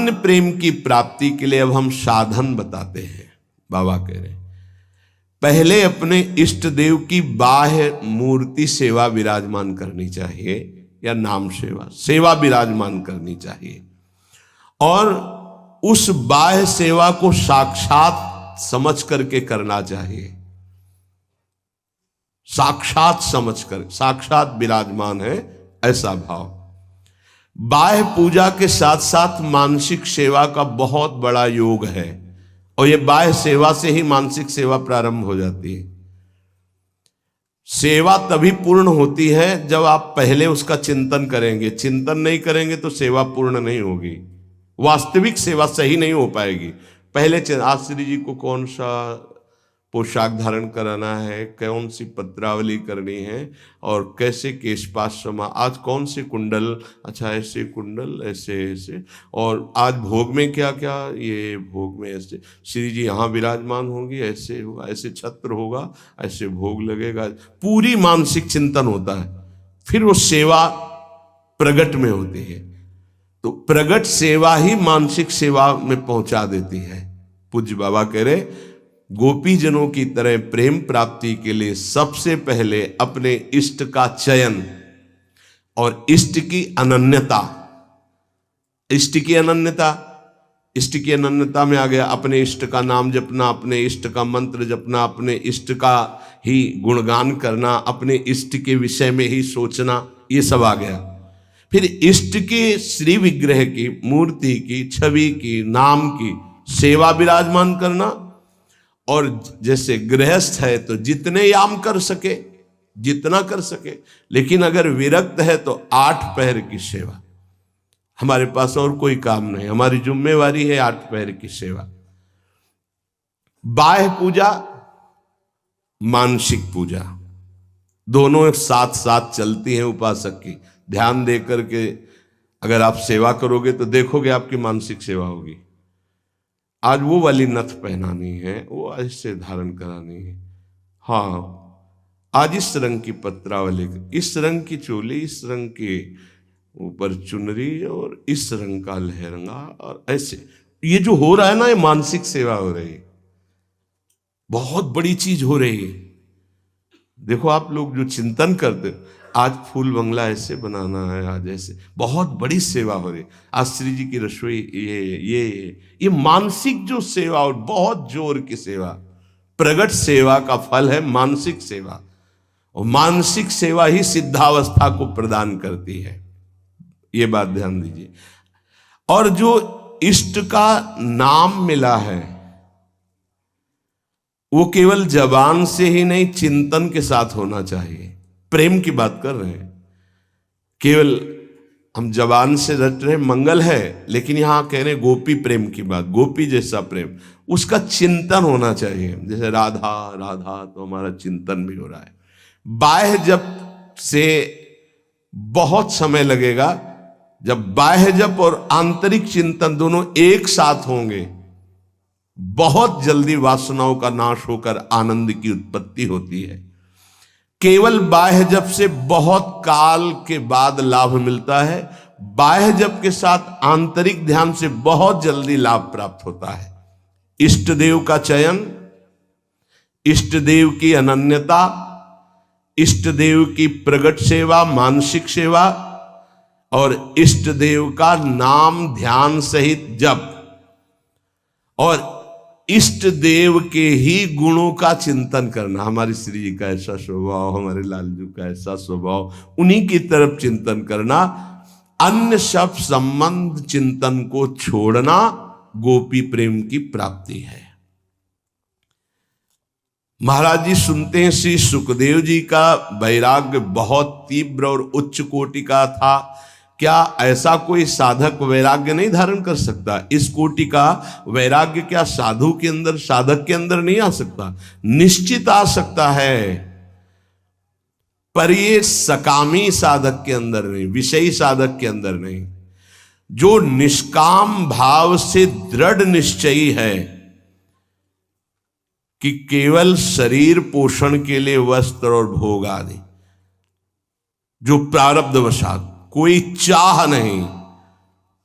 अनन्य प्रेम की प्राप्ति के लिए अब हम साधन बताते हैं। बाबा कह रहे हैं पहले अपने इष्ट देव की बाह्य मूर्ति सेवा विराजमान करनी चाहिए, या नाम सेवा विराजमान करनी चाहिए, और उस बाह्य सेवा को साक्षात समझ करके करना चाहिए। साक्षात समझकर, साक्षात विराजमान है ऐसा भाव। बाह्य पूजा के साथ साथ मानसिक सेवा का बहुत बड़ा योग है, और यह बाह्य सेवा से ही मानसिक सेवा प्रारंभ हो जाती है। सेवा तभी पूर्ण होती है जब आप पहले उसका चिंतन करेंगे। चिंतन नहीं करेंगे तो सेवा पूर्ण नहीं होगी, वास्तविक सेवा सही नहीं हो पाएगी। पहले आज श्री जी को कौन सा पोशाक धारण कराना है, कौन सी पत्रावली करनी है, और कैसे केशपाश समा, आज कौन से कुंडल, अच्छा ऐसे कुंडल, ऐसे ऐसे, और आज भोग में क्या क्या, ये भोग में ऐसे श्री जी यहाँ विराजमान होंगी, ऐसे होगा, ऐसे छत्र होगा, ऐसे भोग लगेगा। पूरी मानसिक चिंतन होता है, फिर वो सेवा प्रगट में होती है। तो प्रगट सेवा ही मानसिक सेवा में पहुंचा देती है। पूज्य बाबा कह रहे गोपी जनों की तरह प्रेम प्राप्ति के लिए सबसे पहले अपने इष्ट का चयन और इष्ट की अनन्यता। इष्ट की अनन्यता, इष्ट की अनन्यता में आ गया अपने इष्ट का नाम जपना, अपने इष्ट का मंत्र जपना, अपने इष्ट का ही गुणगान करना, अपने इष्ट के विषय में ही सोचना, ये सब आ गया। फिर इष्ट के श्री विग्रह की, मूर्ति की, छवि की, नाम की सेवा विराजमान करना, और जैसे गृहस्थ है तो जितने याम कर सके, जितना कर सके, लेकिन अगर विरक्त है तो 8 पहर की सेवा। हमारे पास और कोई काम नहीं, हमारी जिम्मेवारी है 8 पहर की सेवा। बाह्य पूजा, मानसिक पूजा, दोनों साथ साथ चलती हैं उपासक की। ध्यान दे करके अगर आप सेवा करोगे तो देखोगे आपकी मानसिक सेवा होगी। आज वो वाली नथ पहनानी है, वो ऐसे धारण करानी है, हाँ आज इस रंग की पत्रावली, इस रंग की चोली, इस रंग के ऊपर चुनरी, और इस रंग का लहंगा, और ऐसे ये जो हो रहा है ना, ये मानसिक सेवा हो रही है, बहुत बड़ी चीज हो रही है। देखो आप लोग जो चिंतन करते, आज फूल बंगला ऐसे बनाना है, आज ऐसे, बहुत बड़ी सेवा हो रही। आज श्री जी की रसोई, ये मानसिक जो सेवा, और बहुत जोर की सेवा, प्रगट सेवा का फल है मानसिक सेवा, और मानसिक सेवा ही सिद्धावस्था को प्रदान करती है। ये बात ध्यान दीजिए। और जो इष्ट का नाम मिला है वो केवल जबान से ही नहीं, चिंतन के साथ होना चाहिए। प्रेम की बात कर रहे हैं, केवल हम जबान से रट रहे मंगल है, लेकिन यहां कह रहे गोपी प्रेम की बात, गोपी जैसा प्रेम, उसका चिंतन होना चाहिए। जैसे राधा राधा तो हमारा चिंतन भी हो रहा है। बाह्य जप से बहुत समय लगेगा, जब बाह्य जप और आंतरिक चिंतन दोनों एक साथ होंगे, बहुत जल्दी वासनाओं का नाश होकर आनंद की उत्पत्ति होती है। केवल बाह्य जप से बहुत काल के बाद लाभ मिलता है, बाह्य जप के साथ आंतरिक ध्यान से बहुत जल्दी लाभ प्राप्त होता है। इष्ट देव का चयन, इष्ट देव की अनन्यता, इष्ट देव की प्रगट सेवा, मानसिक सेवा, और इष्ट देव का नाम ध्यान सहित जप, और इष्ट देव के ही गुणों का चिंतन करना। हमारी श्री जी का ऐसा स्वभाव, हमारे लालजू का ऐसा स्वभाव, उन्हीं की तरफ चिंतन करना। अन्य सब संबंध चिंतन को छोड़ना गोपी प्रेम की प्राप्ति है। महाराज जी सुनते हैं श्री सुखदेव जी का वैराग्य बहुत तीव्र और उच्च कोटि का था। क्या ऐसा कोई साधक वैराग्य नहीं धारण कर सकता? इस कोटि का वैराग्य क्या साधु के अंदर, साधक के अंदर नहीं आ सकता? निश्चित आ सकता है, पर ये सकामी साधक के अंदर नहीं, विषयी साधक के अंदर नहीं। जो निष्काम भाव से दृढ़ निश्चयी है कि केवल शरीर पोषण के लिए वस्त्र और भोग आदि, जो प्रारब्धवशात कोई चाह नहीं,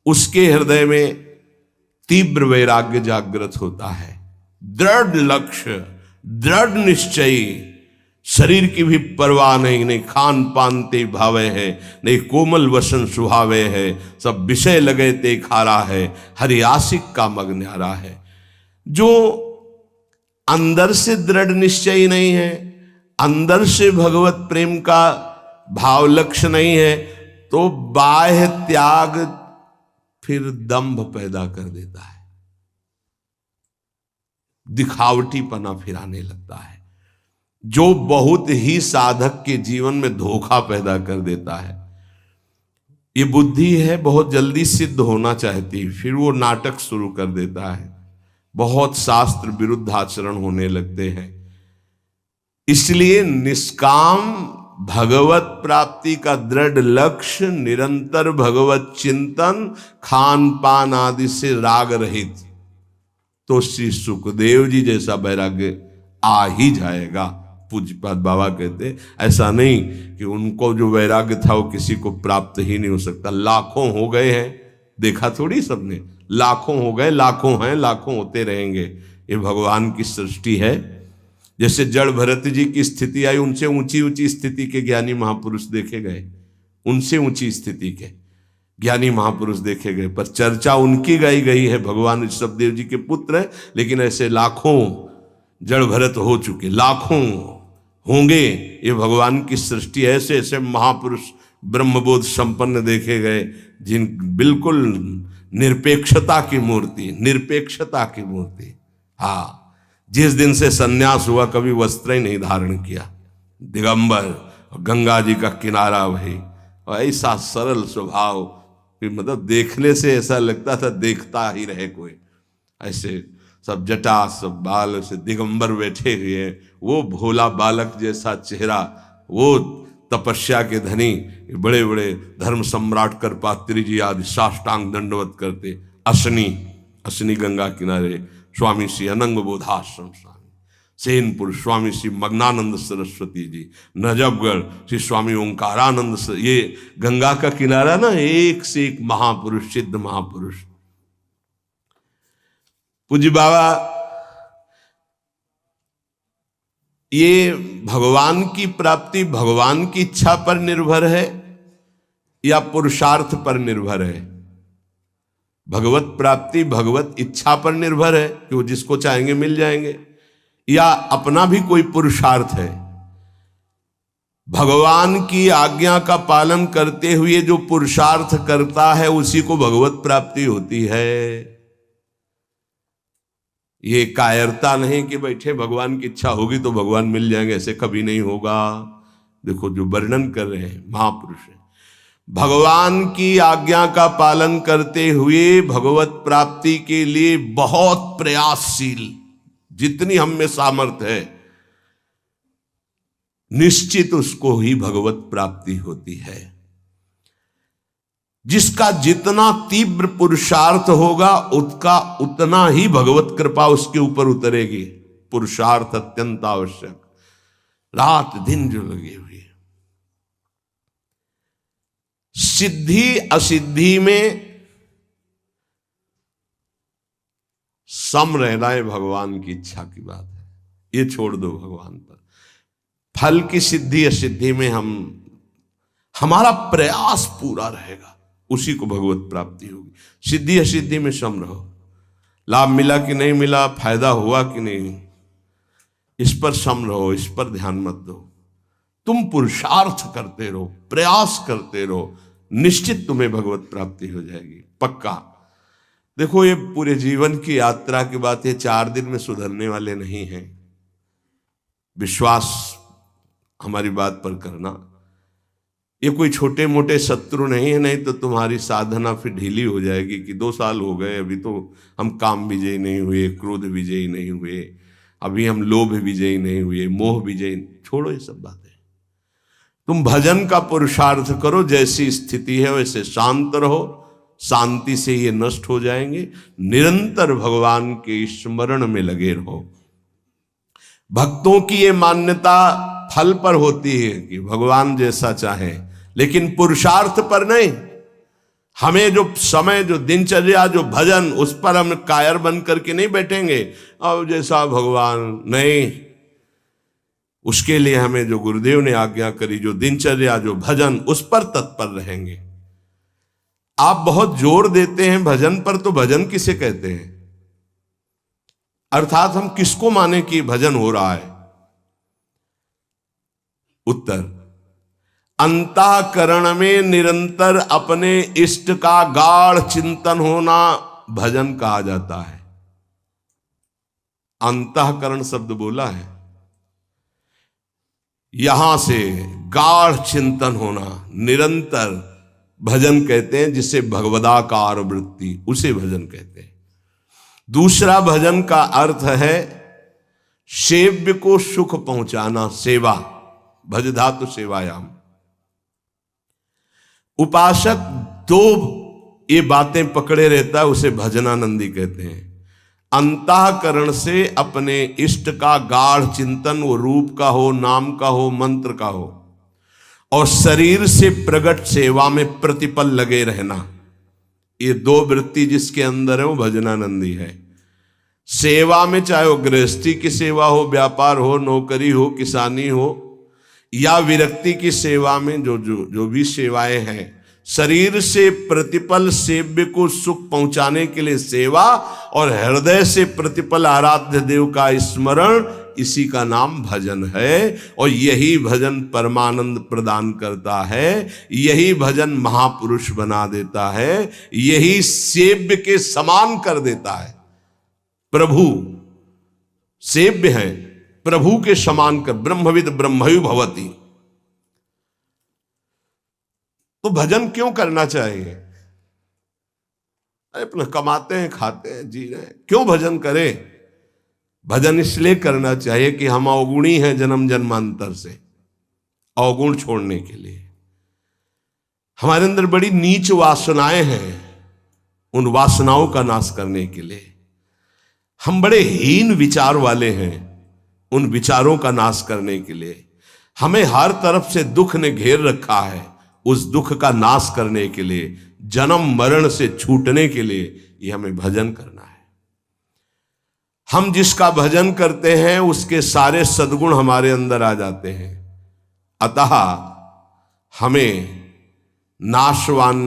उसके हृदय में तीव्र वैराग्य जागृत होता है, दृढ़ लक्ष्य, दृढ़ निश्चयी, शरीर की भी परवाह नहीं, नहीं खान पान ते भावे है, नहीं कोमल वसन सुहावे है, सब विषय लगे ते खारा है, हरि आशिक का मग न्यारा है। जो अंदर से दृढ़ निश्चयी नहीं है, अंदर से भगवत प्रेम का भाव लक्ष्य नहीं है, तो बाह्य त्याग फिर दंभ पैदा कर देता है, दिखावटीपना फिर आने लगता है, जो बहुत ही साधक के जीवन में धोखा पैदा कर देता है। ये बुद्धि है बहुत जल्दी सिद्ध होना चाहती, फिर वो नाटक शुरू कर देता है, बहुत शास्त्र विरुद्ध आचरण होने लगते हैं। इसलिए निष्काम भगवत प्राप्ति का दृढ़ लक्ष्य, निरंतर भगवत चिंतन, खान पान आदि से राग रहित, तो श्री सुखदेव जी जैसा वैराग्य आ ही जाएगा। पूज्यपाद बाबा कहते ऐसा नहीं कि उनको जो वैराग्य था वो किसी को प्राप्त ही नहीं हो सकता। लाखों हो गए हैं, देखा थोड़ी सबने, लाखों हो गए, लाखों हैं, लाखों होते रहेंगे। ये भगवान की सृष्टि है। जैसे जड़ भरत जी की स्थिति आई, उनसे ऊंची ऊंची स्थिति के ज्ञानी महापुरुष देखे गए, उनसे ऊंची स्थिति के ज्ञानी महापुरुष देखे गए, पर चर्चा उनकी गाई गई है। भगवान ऋषभदेव जी के पुत्र है, लेकिन ऐसे लाखों जड़ भरत हो चुके, लाखों होंगे। ये भगवान की सृष्टि, ऐसे ऐसे महापुरुष ब्रह्मबोध संपन्न देखे गए, जिन बिल्कुल निरपेक्षता की मूर्ति, निरपेक्षता की मूर्ति। हाँ, जिस दिन से सन्यास हुआ कभी वस्त्र ही नहीं धारण किया, दिगंबर, गंगा जी का किनारा वही, और ऐसा सरल स्वभाव कि मतलब देखने से ऐसा लगता था देखता ही रहे कोई। ऐसे सब जटा, सब बाल, से दिगंबर बैठे हुए, वो भोला बालक जैसा चेहरा, वो तपस्या के धनी, बड़े बड़े धर्म सम्राट करपात्री जी आदि साष्टांग दंडवत करते। असनी गंगा किनारे स्वामी श्री अनंग बोधाश्रम स्वामी, सेनपुर स्वामी श्री मग्नानंद सरस्वती जी, नजफगढ़ श्री स्वामी ओंकारानंद, ये गंगा का किनारा ना, एक से एक महापुरुष, सिद्ध महापुरुष। पूज्य बाबा, ये भगवान की प्राप्ति भगवान की इच्छा पर निर्भर है या पुरुषार्थ पर निर्भर है? भगवत प्राप्ति भगवत इच्छा पर निर्भर है कि वो जिसको चाहेंगे मिल जाएंगे, या अपना भी कोई पुरुषार्थ है? भगवान की आज्ञा का पालन करते हुए जो पुरुषार्थ करता है उसी को भगवत प्राप्ति होती है। ये कायरता नहीं कि बैठे भगवान की इच्छा होगी तो भगवान मिल जाएंगे, ऐसे कभी नहीं होगा। देखो जो वर्णन कर रहे हैं महापुरुष है, भगवान की आज्ञा का पालन करते हुए भगवत प्राप्ति के लिए बहुत प्रयासशील, जितनी हम में सामर्थ्य है, निश्चित उसको ही भगवत प्राप्ति होती है। जिसका जितना तीव्र पुरुषार्थ होगा उसका उतना ही भगवत कृपा उसके ऊपर उतरेगी। पुरुषार्थ अत्यंत आवश्यक, रात दिन जो लगे हुए। सिद्धि असिद्धि में सम रहना है भगवान की इच्छा की बात है, ये छोड़ दो भगवान पर। फल की सिद्धि असिद्धि में हमारा प्रयास पूरा रहेगा, उसी को भगवत प्राप्ति होगी। सिद्धि असिद्धि में सम रहो, लाभ मिला कि नहीं मिला, फायदा हुआ कि नहीं, इस पर सम रहो, इस पर ध्यान मत दो। तुम पुरुषार्थ करते रहो, प्रयास करते रहो, निश्चित तुम्हें भगवत प्राप्ति हो जाएगी, पक्का। देखो ये पूरे जीवन की यात्रा की बात है, 4 दिन में सुधरने वाले नहीं हैं। विश्वास हमारी बात पर करना, ये कोई छोटे मोटे शत्रु नहीं है, नहीं तो तुम्हारी साधना फिर ढीली हो जाएगी कि 2 साल हो गए, अभी तो हम काम विजयी नहीं हुए, क्रोध विजयी नहीं हुए, अभी हम लोभ विजयी नहीं हुए, मोह विजयी। छोड़ो ये सब बातें, तुम भजन का पुरुषार्थ करो, जैसी स्थिति है वैसे शांत रहो, शांति से ये नष्ट हो जाएंगे। निरंतर भगवान के स्मरण में लगे रहो। भक्तों की ये मान्यता फल पर होती है कि भगवान जैसा चाहे, लेकिन पुरुषार्थ पर नहीं। हमें जो समय, जो दिनचर्या, जो भजन, उस पर हम कायर बन करके नहीं बैठेंगे अब जैसा भगवान, नहीं। उसके लिए हमें जो गुरुदेव ने आज्ञा करी, जो दिनचर्या, जो भजन, उस पर तत्पर रहेंगे। आप बहुत जोर देते हैं भजन पर, तो भजन किसे कहते हैं? अर्थात हम किसको माने कि भजन हो रहा है? उत्तर, अंतःकरण में निरंतर अपने इष्ट का गाढ़ चिंतन होना भजन कहा जाता है। अंतःकरण शब्द बोला है, यहां से गाढ़ चिंतन होना, निरंतर भजन कहते हैं, जिसे भगवदाकार वृत्ति, उसे भजन कहते हैं। दूसरा भजन का अर्थ है सेव्य को सुख पहुंचाना, सेवा, भज धातु सेवायाम। उपासक दो ये बातें पकड़े रहता है, उसे भजनानंदी कहते हैं। अंतःकरण से अपने इष्ट का गाढ़ चिंतन, वो रूप का हो, नाम का हो, मंत्र का हो, और शरीर से प्रकट सेवा में प्रतिपल लगे रहना, ये दो वृत्ति जिसके अंदर है वो भजनानंदी है। सेवा में चाहे वो गृहस्थी की सेवा हो, व्यापार हो, नौकरी हो, किसानी हो, या विरक्ति की सेवा में जो भी सेवाएं हैं, शरीर से प्रतिपल सेव्य को सुख पहुंचाने के लिए सेवा, और हृदय से प्रतिपल आराध्य देव का स्मरण, इसी का नाम भजन है। और यही भजन परमानंद प्रदान करता है, यही भजन महापुरुष बना देता है, यही सेव्य के समान कर देता है। प्रभु सेव्य है, प्रभु के समान कर, ब्रह्मविद ब्रह्मयु भवति। तो भजन क्यों करना चाहिए? अपना कमाते हैं, खाते हैं, जी रहे हैं, क्यों भजन करें? भजन इसलिए करना चाहिए कि हम अवगुणी हैं जन्म जन्मांतर से, अवगुण छोड़ने के लिए। हमारे अंदर बड़ी नीच वासनाएं हैं, उन वासनाओं का नाश करने के लिए। हम बड़े हीन विचार वाले हैं, उन विचारों का नाश करने के लिए। हमें हर तरफ से दुख ने घेर रखा है, उस दुख का नाश करने के लिए, जन्म मरण से छूटने के लिए ये हमें भजन करना है। हम जिसका भजन करते हैं उसके सारे सद्गुण हमारे अंदर आ जाते हैं। अतः हमें नाशवान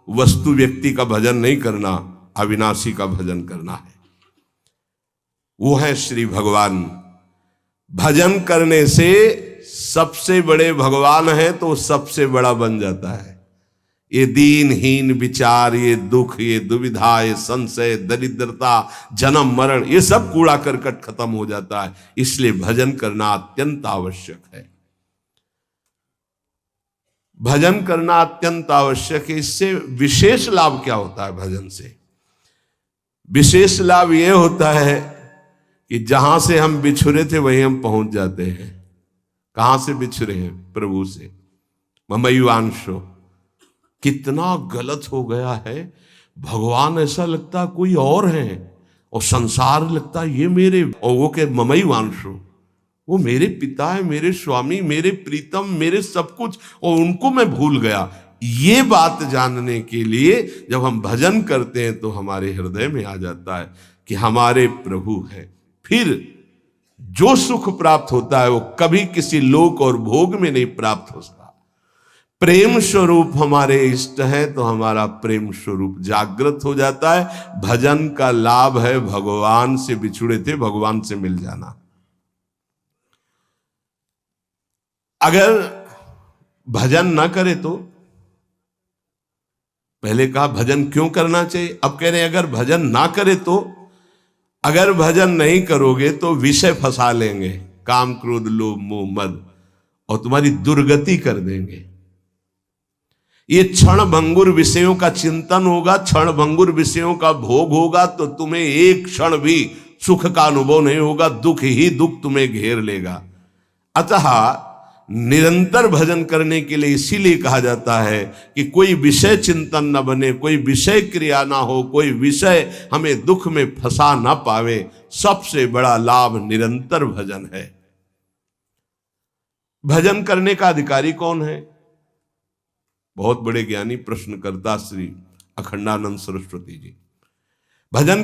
वस्तु व्यक्ति का भजन नहीं करना, अविनाशी का भजन करना है। वो है श्री भगवान। भजन करने से सबसे बड़े भगवान है तो सबसे बड़ा बन जाता है। ये दीनहीन विचार, ये दुख, ये दुविधा, ये संशय, दरिद्रता, जन्म मरण, ये सब कूड़ा करकट खत्म हो जाता है। इसलिए भजन करना अत्यंत आवश्यक है। भजन करना अत्यंत आवश्यक है। इससे विशेष लाभ क्या होता है? भजन से विशेष लाभ यह होता है कि जहां से हम बिछुरे थे वहीं हम पहुंच जाते हैं। कहां से बिछुरे हैं? प्रभु से। ममैवांशो, कितना गलत हो गया है। भगवान ऐसा लगता है कोई और है, और संसार लगता है ये मेरे, और वो के ममैवांशो, वो मेरे पिता है, मेरे स्वामी, मेरे प्रीतम, मेरे सब कुछ, और उनको मैं भूल गया। ये बात जानने के लिए जब हम भजन करते हैं तो हमारे हृदय में आ जाता है कि हमारे प्रभु हैं। फिर जो सुख प्राप्त होता है वो कभी किसी लोक और भोग में नहीं प्राप्त हो सकता। प्रेम स्वरूप हमारे इष्ट है तो हमारा प्रेम स्वरूप जागृत हो जाता है। भजन का लाभ है भगवान से बिछुड़े थे भगवान से मिल जाना। अगर भजन ना करे तो, पहले कहा भजन क्यों करना चाहिए, अब कह रहे हैं अगर भजन ना करे तो, अगर भजन नहीं करोगे तो विषय फंसा लेंगे, काम क्रोध लोभ मोह मद, और तुम्हारी दुर्गति कर देंगे। ये क्षण भंगुर विषयों का चिंतन होगा, क्षण भंगुर विषयों का भोग होगा, तो तुम्हें एक क्षण भी सुख का अनुभव नहीं होगा, दुख ही दुख तुम्हें घेर लेगा। अतः निरंतर भजन करने के लिए इसीलिए कहा जाता है कि कोई विषय चिंतन न बने, कोई विषय क्रिया ना हो, कोई विषय हमें दुख में फंसा ना पावे। सबसे बड़ा लाभ निरंतर भजन है। भजन करने का अधिकारी कौन है? बहुत बड़े ज्ञानी प्रश्नकर्ता श्री अखंडानंद सरस्वती जी। भजन